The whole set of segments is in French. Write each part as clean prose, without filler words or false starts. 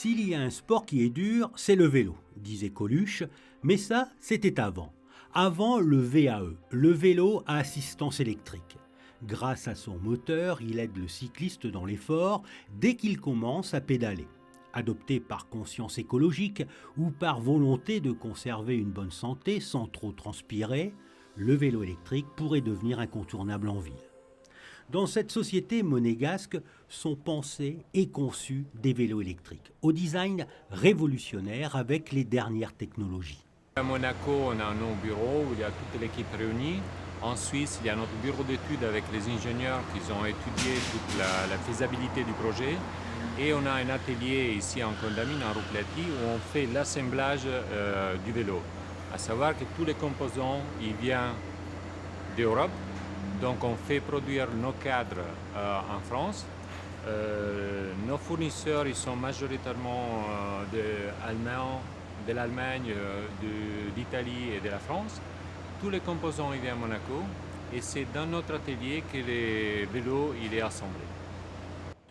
S'il y a un sport qui est dur, c'est le vélo, disait Coluche, mais ça, c'était avant. Avant le VAE, le vélo à assistance électrique. Grâce à son moteur, il aide le cycliste dans l'effort dès qu'il commence à pédaler. Adopté par conscience écologique ou par volonté de conserver une bonne santé sans trop transpirer, le vélo électrique pourrait devenir incontournable en ville. Dans cette société monégasque sont pensés et conçus des vélos électriques, au design révolutionnaire avec les dernières technologies. À Monaco, on a un bureau où il y a toute l'équipe réunie. En Suisse, il y a notre bureau d'études avec les ingénieurs qui ont étudié toute la faisabilité du projet. Et on a un atelier ici en Condamine, en Rouplati, où on fait l'assemblage du vélo. À savoir que tous les composants, ils viennent d'Europe. Donc on fait produire nos cadres en France. Nos fournisseurs, ils sont majoritairement de l'Allemagne, d'Italie et de la France. Tous les composants, ils viennent à Monaco. Et c'est dans notre atelier que le vélo il est assemblé.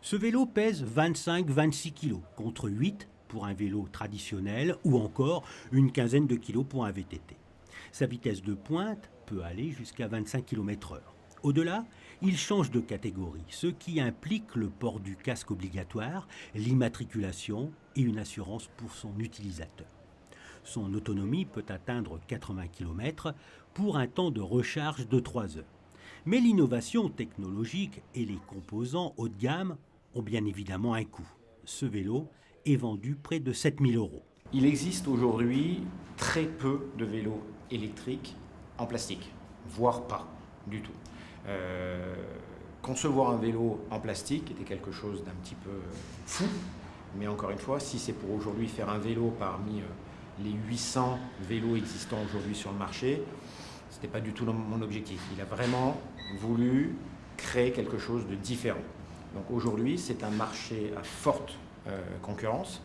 Ce vélo pèse 25-26 kg, contre 8 pour un vélo traditionnel ou encore une quinzaine de kilos pour un VTT. Sa vitesse de pointe peut aller jusqu'à 25 km/h. Au-delà, il change de catégorie, ce qui implique le port du casque obligatoire, l'immatriculation et une assurance pour son utilisateur. Son autonomie peut atteindre 80 km pour un temps de recharge de 3 heures. Mais l'innovation technologique et les composants haut de gamme ont bien évidemment un coût. Ce vélo est vendu près de 7 000 €. Il existe aujourd'hui très peu de vélos électriques en plastique, voire pas du tout. Concevoir un vélo en plastique était quelque chose d'un petit peu fou, mais encore une fois, si c'est pour aujourd'hui faire un vélo parmi les 800 vélos existants aujourd'hui sur le marché, ce n'était pas du tout mon objectif. Il a vraiment voulu créer quelque chose de différent. Donc aujourd'hui, c'est un marché à forte concurrence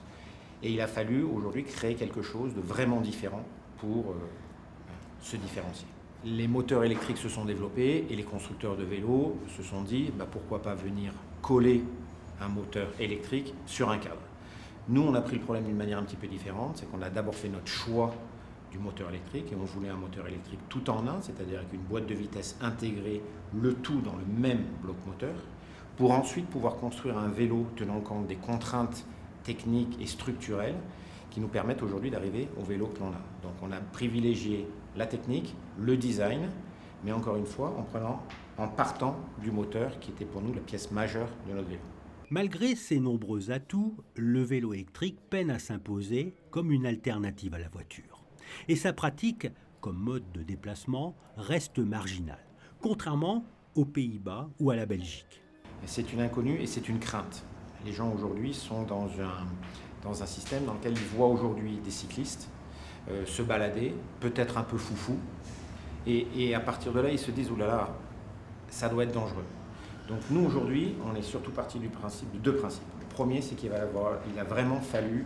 et il a fallu aujourd'hui créer quelque chose de vraiment différent pour se différencier. Les moteurs électriques se sont développés et les constructeurs de vélos se sont dit pourquoi pas venir coller un moteur électrique sur un cadre. Nous, on a pris le problème d'une manière un petit peu différente, c'est qu'on a d'abord fait notre choix du moteur électrique et on voulait un moteur électrique tout en un, c'est-à-dire avec une boîte de vitesse intégrée, le tout dans le même bloc moteur, pour ensuite pouvoir construire un vélo tenant compte des contraintes techniques et structurelles qui nous permettent aujourd'hui d'arriver au vélo que l'on a. Donc on a privilégié la technique, le design, mais encore une fois en partant du moteur qui était pour nous la pièce majeure de notre vélo. Malgré ses nombreux atouts, le vélo électrique peine à s'imposer comme une alternative à la voiture. Et sa pratique, comme mode de déplacement, reste marginale, contrairement aux Pays-Bas ou à la Belgique. C'est une inconnue et c'est une crainte. Les gens aujourd'hui sont dans un système dans lequel ils voient aujourd'hui des cyclistes se balader, peut-être un peu foufou, et à partir de là, ils se disent « Ouh là là, ça doit être dangereux ». Donc nous, aujourd'hui, on est surtout parti de deux principes. Le premier, c'est qu'il a vraiment fallu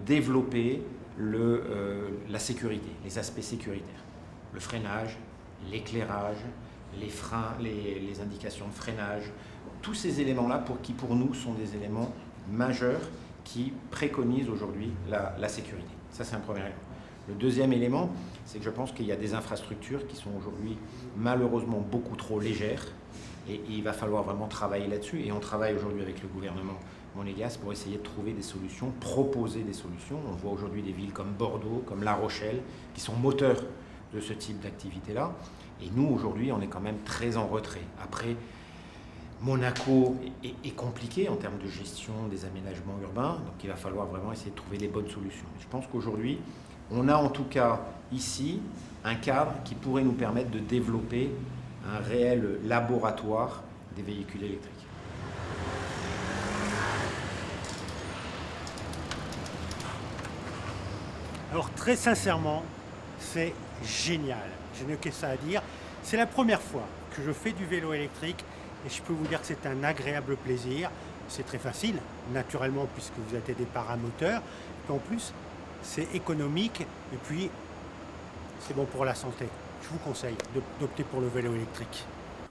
développer la sécurité, les aspects sécuritaires. Le freinage, l'éclairage, les freins, les indications de freinage, tous ces éléments-là qui pour nous sont des éléments majeurs qui préconisent aujourd'hui la sécurité. Ça, c'est un premier élément. Le deuxième élément, c'est que je pense qu'il y a des infrastructures qui sont aujourd'hui malheureusement beaucoup trop légères et il va falloir vraiment travailler là-dessus. Et on travaille aujourd'hui avec le gouvernement monégasque pour essayer de trouver des solutions, proposer des solutions. On voit aujourd'hui des villes comme Bordeaux, comme La Rochelle, qui sont moteurs de ce type d'activité-là. Et nous, aujourd'hui, on est quand même très en retrait. Après, Monaco est compliqué en termes de gestion des aménagements urbains, donc il va falloir vraiment essayer de trouver les bonnes solutions. Je pense qu'aujourd'hui, on a en tout cas ici un cadre qui pourrait nous permettre de développer un réel laboratoire des véhicules électriques. Alors très sincèrement, c'est génial. Je n'ai que ça à dire. C'est la première fois que je fais du vélo électrique et je peux vous dire que c'est un agréable plaisir. C'est très facile, naturellement, puisque vous êtes aidé par un moteur. Et en plus, c'est économique et puis c'est bon pour la santé. Je vous conseille d'opter pour le vélo électrique.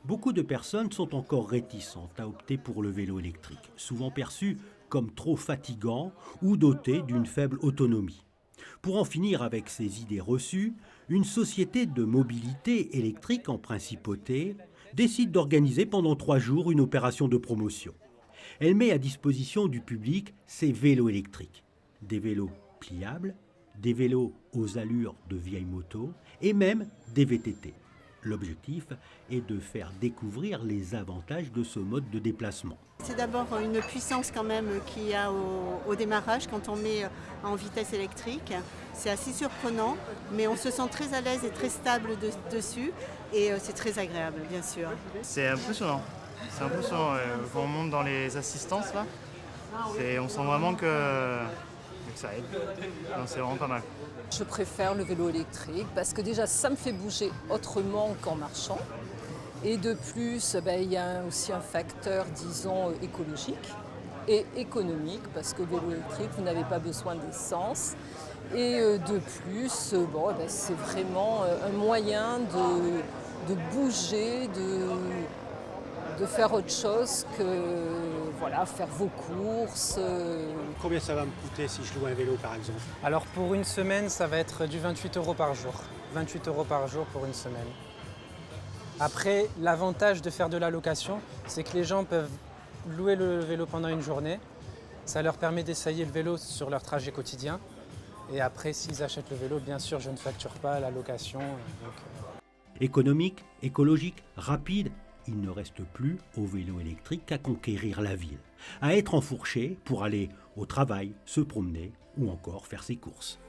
Beaucoup de personnes sont encore réticentes à opter pour le vélo électrique, souvent perçu comme trop fatigants ou dotés d'une faible autonomie. Pour en finir avec ces idées reçues, une société de mobilité électrique en principauté décide d'organiser pendant 3 jours une opération de promotion. Elle met à disposition du public ses vélos électriques. Des vélos pliables, des vélos aux allures de vieilles motos et même des VTT. L'objectif est de faire découvrir les avantages de ce mode de déplacement. C'est d'abord une puissance quand même qu'il y a au démarrage quand on met en vitesse électrique. C'est assez surprenant, mais on se sent très à l'aise et très stable dessus et c'est très agréable bien sûr. C'est impressionnant. C'est impressionnant quand on monte dans les assistances là. On sent vraiment que ça aide. Non, c'est vraiment pas mal. Je préfère le vélo électrique parce que déjà ça me fait bouger autrement qu'en marchant. Et de plus, il y a aussi un facteur, disons, écologique et économique parce que le vélo électrique, vous n'avez pas besoin d'essence. Et de plus, c'est vraiment un moyen de bouger, de faire autre chose que faire vos courses. Combien ça va me coûter si je loue un vélo par exemple? Alors pour une semaine, ça va être du 28 € par jour. 28 € par jour pour une semaine. Après, l'avantage de faire de la location, c'est que les gens peuvent louer le vélo pendant une journée. Ça leur permet d'essayer le vélo sur leur trajet quotidien. Et après, s'ils achètent le vélo, bien sûr, je ne facture pas la location. Économique, écologique, rapide, il ne reste plus au vélo électrique qu'à conquérir la ville, à être enfourché pour aller au travail, se promener ou encore faire ses courses.